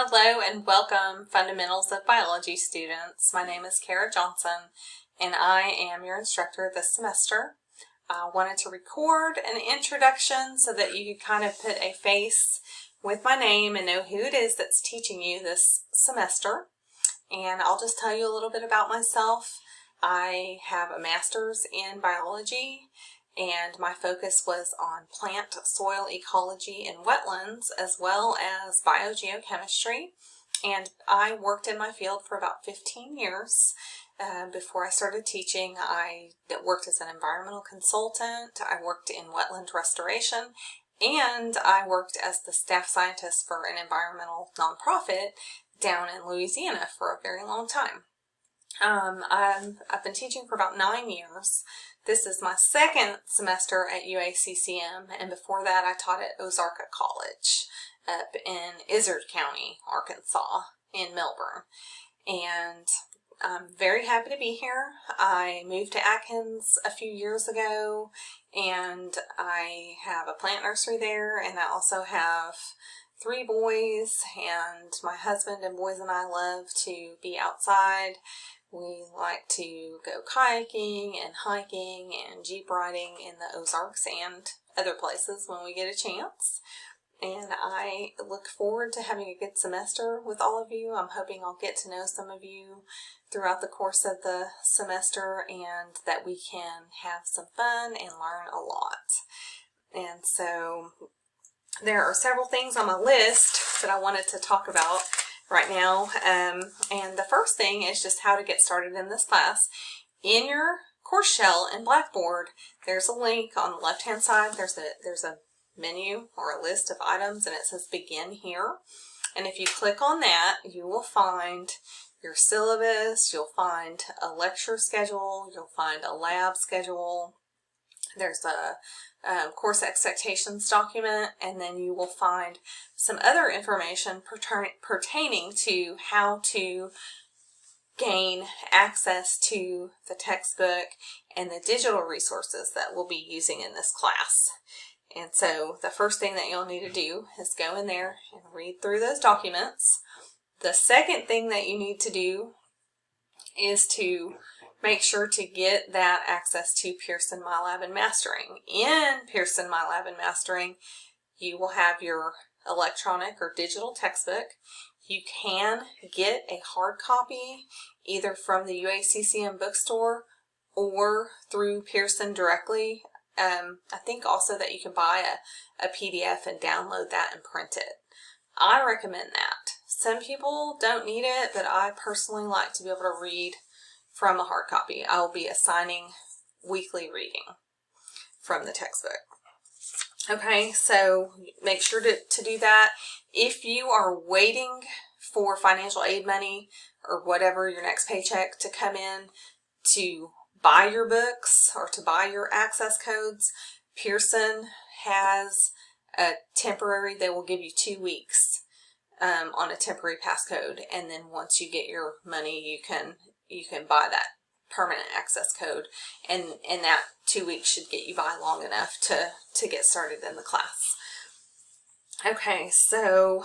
Hello and welcome, Fundamentals of Biology students. My name is Kara Johnson and I am your instructor this semester. I wanted to record an introduction so that you could kind of put a face with my name and know who it is that's teaching you this semester. And I'll just tell you a little bit about myself. I have a master's in biology and my focus was on plant soil ecology and wetlands as well as biogeochemistry, and I worked in my field for about 15 years. Before I started teaching, I worked as an environmental consultant, I worked in wetland restoration, and I worked as the staff scientist for an environmental nonprofit down in Louisiana for a very long time. I've been teaching for about 9 years. This is my second semester at UACCM, and before that I taught at Ozarka College up in Izard County, Arkansas, in Melbourne. And I'm very happy to be here. I moved to Atkins a few years ago, and I have a plant nursery there, and I also have 3 boys, and my husband and boys and I love to be outside. We like to go kayaking and hiking and jeep riding in the Ozarks and other places when we get a chance. And I look forward to having a good semester with all of you. I'm hoping I'll get to know some of you throughout the course of the semester and that we can have some fun and learn a lot. And so there are several things on my list that I wanted to talk about right now, and the first thing is just how to get started in this class. In your course shell in Blackboard, there's a link on the left hand side. There's a menu or a list of items, and it says begin here, and if you click on that, you will find your syllabus, you'll find a lecture schedule, you'll find a lab schedule, there's a course expectations document, and then you will find some other information pertaining to how to gain access to the textbook and the digital resources that we'll be using in this class. And so the first thing that you'll need to do is go in there and read through those documents. The second thing that you need to do is to make sure to get that access to Pearson MyLab and Mastering. In Pearson MyLab and Mastering, you will have your electronic or digital textbook. You can get a hard copy either from the UACCM bookstore or through Pearson directly. I think also that you can buy a PDF and download that and print it. I recommend that. Some people don't need it, but I personally like to be able to read from a hard copy. I will be assigning weekly reading from the textbook. Okay, so make sure to do that. If you are waiting for financial aid money or whatever, your next paycheck, to come in to buy your books or to buy your access codes, Pearson has a temporary, they will give you 2 weeks on a temporary passcode, and then once you get your money, you can buy that permanent access code, and that 2 weeks should get you by long enough to get started in the class. Okay, so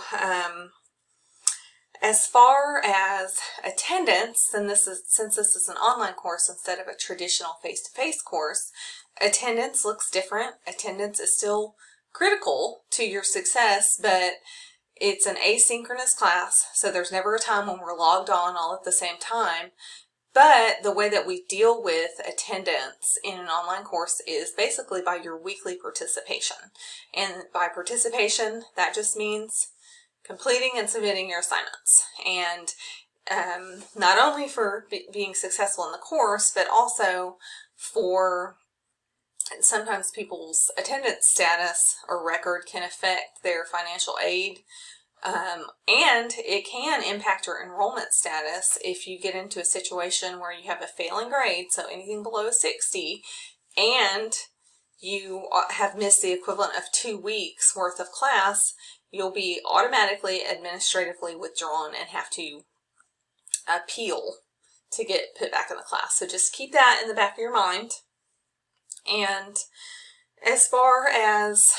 as far as attendance, and since this is an online course instead of a traditional face-to-face course, attendance looks different. Attendance is still critical to your success, but it's an asynchronous class, so there's never a time when we're logged on all at the same time. But the way that we deal with attendance in an online course is basically by your weekly participation. And by participation, that just means completing and submitting your assignments. And not only for being successful in the course, but also for sometimes people's attendance status or record can affect their financial aid. And it can impact your enrollment status if you get into a situation where you have a failing grade, so anything below a 60, and you have missed the equivalent of 2 weeks worth of class, you'll be automatically administratively withdrawn and have to appeal to get put back in the class. So just keep that in the back of your mind. And as far as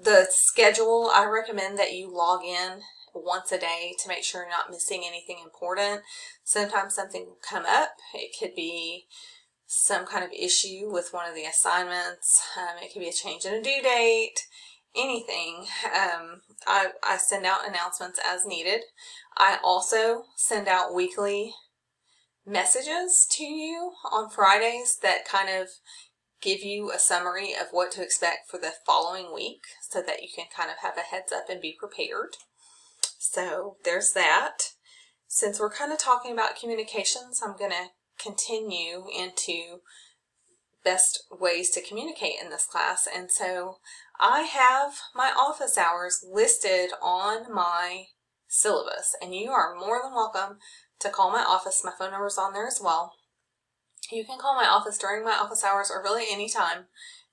The schedule, I recommend that you log in once a day to make sure you're not missing anything important. Sometimes something will come up. It could be some kind of issue with one of the assignments. It could be a change in a due date, anything. I send out announcements as needed. I also send out weekly messages to you on Fridays that kind of give you a summary of what to expect for the following week so that you can kind of have a heads up and be prepared. So there's that. Since we're kind of talking about communications, I'm going to continue into best ways to communicate in this class. And so I have my office hours listed on my syllabus, and you are more than welcome to call my office. My phone number is on there as well. You can call my office during my office hours or really anytime.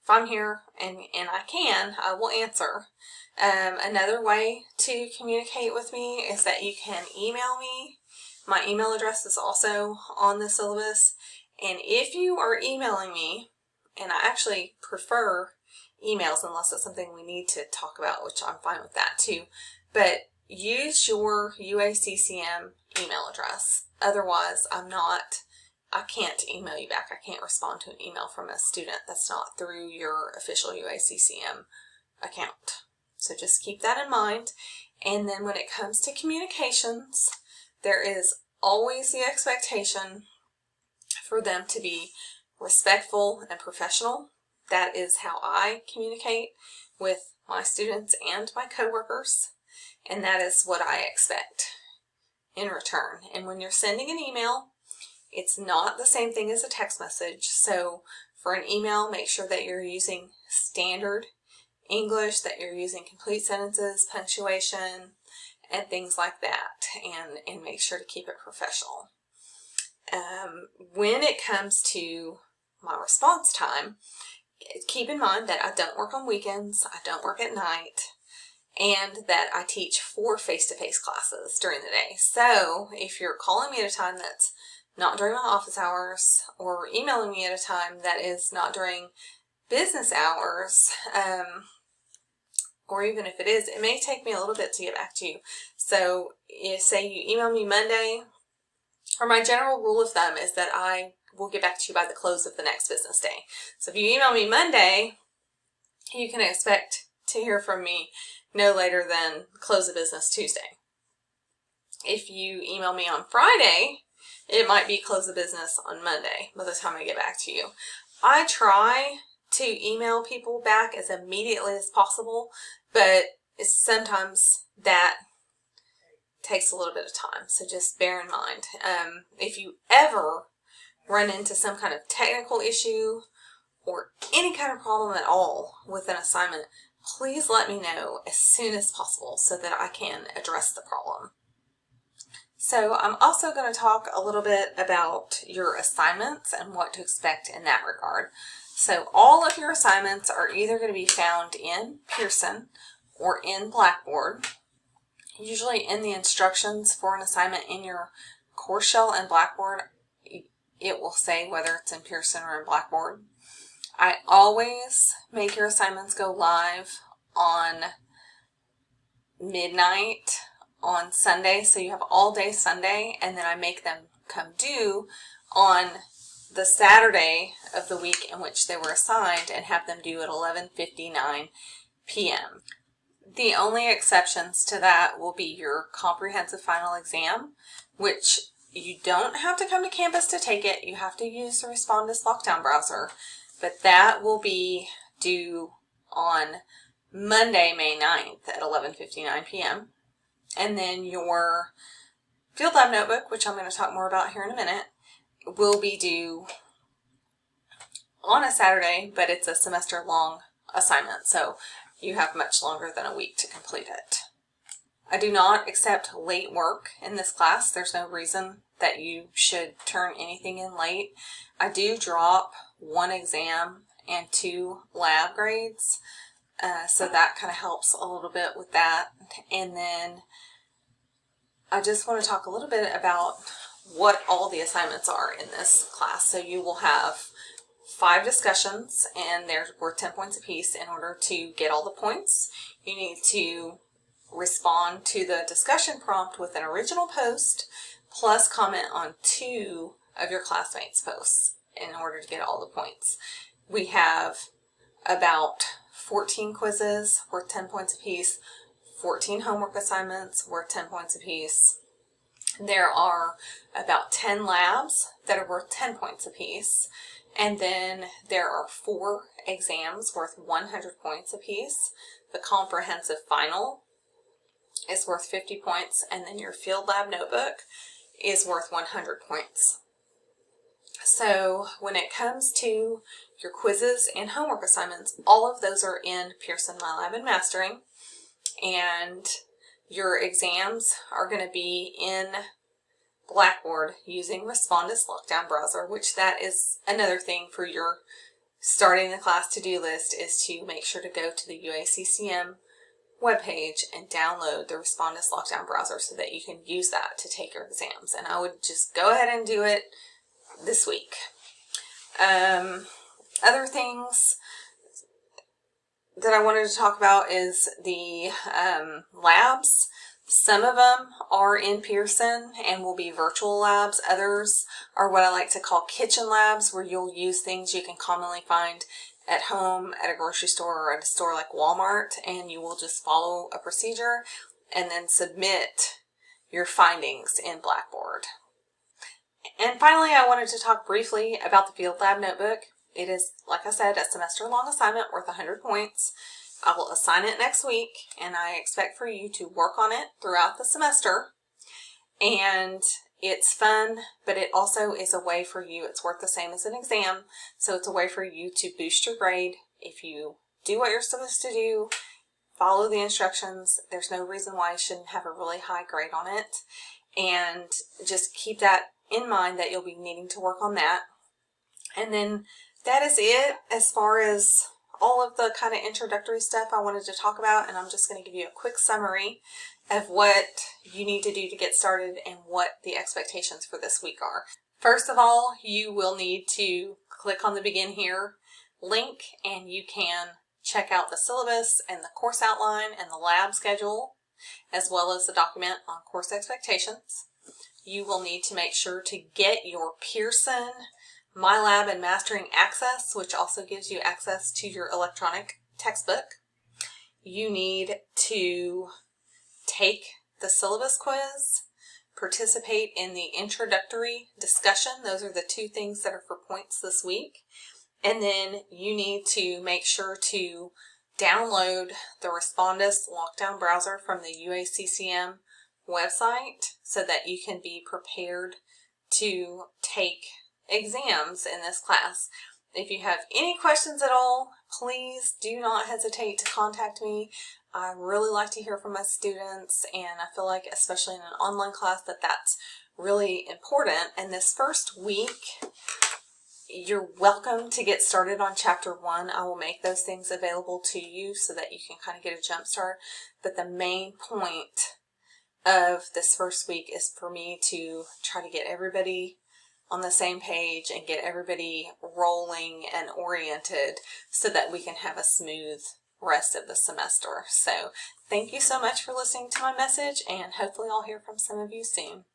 If I'm here and I will answer. Another way to communicate with me is that you can email me. My email address is also on the syllabus. And if you are emailing me, and I actually prefer emails unless it's something we need to talk about, which I'm fine with that too, but use your UACCM email address. Otherwise, I can't email you back. I can't respond to an email from a student that's not through your official UACCM account. So just keep that in mind. And then when it comes to communications, there is always the expectation for them to be respectful and professional. That is how I communicate with my students and my coworkers, and that is what I expect in return. And when you're sending an email, it's not the same thing as a text message. So for an email, make sure that you're using standard English, that you're using complete sentences, punctuation, and things like that, and make sure to keep it professional. When it comes to my response time, keep in mind that I don't work on weekends, I don't work at night, and that I teach 4 face-to-face classes during the day. So if you're calling me at a time that's not during my office hours, or emailing me at a time that is not during business hours, or even if it is, it may take me a little bit to get back to you. So if, say you email me Monday, or my general rule of thumb is that I will get back to you by the close of the next business day. So if you email me Monday, you can expect to hear from me no later than close of business Tuesday. If you email me on Friday, it might be close of business on Monday by the time I get back to you. I try to email people back as immediately as possible, but sometimes that takes a little bit of time, so just bear in mind. If you ever run into some kind of technical issue or any kind of problem at all with an assignment, please let me know as soon as possible so that I can address the problem. So I'm also going to talk a little bit about your assignments and what to expect in that regard. So all of your assignments are either going to be found in Pearson or in Blackboard. Usually in the instructions for an assignment in your course shell and Blackboard, it will say whether it's in Pearson or in Blackboard. I always make your assignments go live on midnight on Sunday, so you have all day Sunday, and then I make them come due on the Saturday of the week in which they were assigned and have them due at 11:59 p.m. The only exceptions to that will be your comprehensive final exam, which you don't have to come to campus to take it. You have to use the Respondus Lockdown browser, but that will be due on Monday, May 9th at 11:59 p.m. And then your field lab notebook, which I'm going to talk more about here in a minute, will be due on a Saturday, but it's a semester-long assignment, so you have much longer than a week to complete it. I do not accept late work in this class. There's no reason that you should turn anything in late. I do drop 1 exam and 2 lab grades, so that kind of helps a little bit with that. And then I just want to talk a little bit about what all the assignments are in this class. So you will have 5 discussions, and they're worth 10 points apiece. In order to get all the points, you need to respond to the discussion prompt with an original post plus comment on 2 of your classmates' posts in order to get all the points. We have about 14 quizzes worth 10 points apiece, 14 homework assignments worth 10 points apiece. There are about 10 labs that are worth 10 points apiece. And then there are 4 exams worth 100 points apiece. The comprehensive final is worth 50 points, and then your field lab notebook is worth 100 points. So when it comes to your quizzes and homework assignments, all of those are in Pearson MyLab and Mastering, and your exams are going to be in Blackboard using Respondus Lockdown Browser, which that is another thing for your starting the class to-do list, is to make sure to go to the UACCM webpage and download the Respondus Lockdown Browser so that you can use that to take your exams. And I would just go ahead and do it this week. Other things that I wanted to talk about is the labs. Some of them are in Pearson and will be virtual labs. Others are what I like to call kitchen labs, where you'll use things you can commonly find at home, at a grocery store, or at a store like Walmart, and you will just follow a procedure and then submit your findings in Blackboard. And finally, I wanted to talk briefly about the field lab notebook. It is, like I said, a semester-long assignment worth 100 points. I will assign it next week, and I expect for you to work on it throughout the semester. And it's fun, but it also is a way for you, it's worth the same as an exam, so it's a way for you to boost your grade. If you do what you're supposed to do, follow the instructions, there's no reason why you shouldn't have a really high grade on it. And just keep that in mind, that you'll be needing to work on that. And then that is it as far as all of the kind of introductory stuff I wanted to talk about, and I'm just going to give you a quick summary of what you need to do to get started and what the expectations for this week are. First of all, you will need to click on the Begin Here link, and you can check out the syllabus and the course outline and the lab schedule, as well as the document on course expectations. You will need to make sure to get your Pearson MyLab and Mastering Access, which also gives you access to your electronic textbook. You need to take the syllabus quiz, participate in the introductory discussion. Those are the 2 things that are for points this week. And then you need to make sure to download the Respondus Lockdown Browser from the UACCM website so that you can be prepared to take exams in this class. If you have any questions at all, please do not hesitate to contact me. I really like to hear from my students, and I feel like, especially in an online class, that that's really important. And this first week, you're welcome to get started on Chapter 1. I will make those things available to you so that you can kind of get a jump start. But the main point of this first week is for me to try to get everybody on the same page and get everybody rolling and oriented so that we can have a smooth rest of the semester. So thank you so much for listening to my message, and hopefully I'll hear from some of you soon.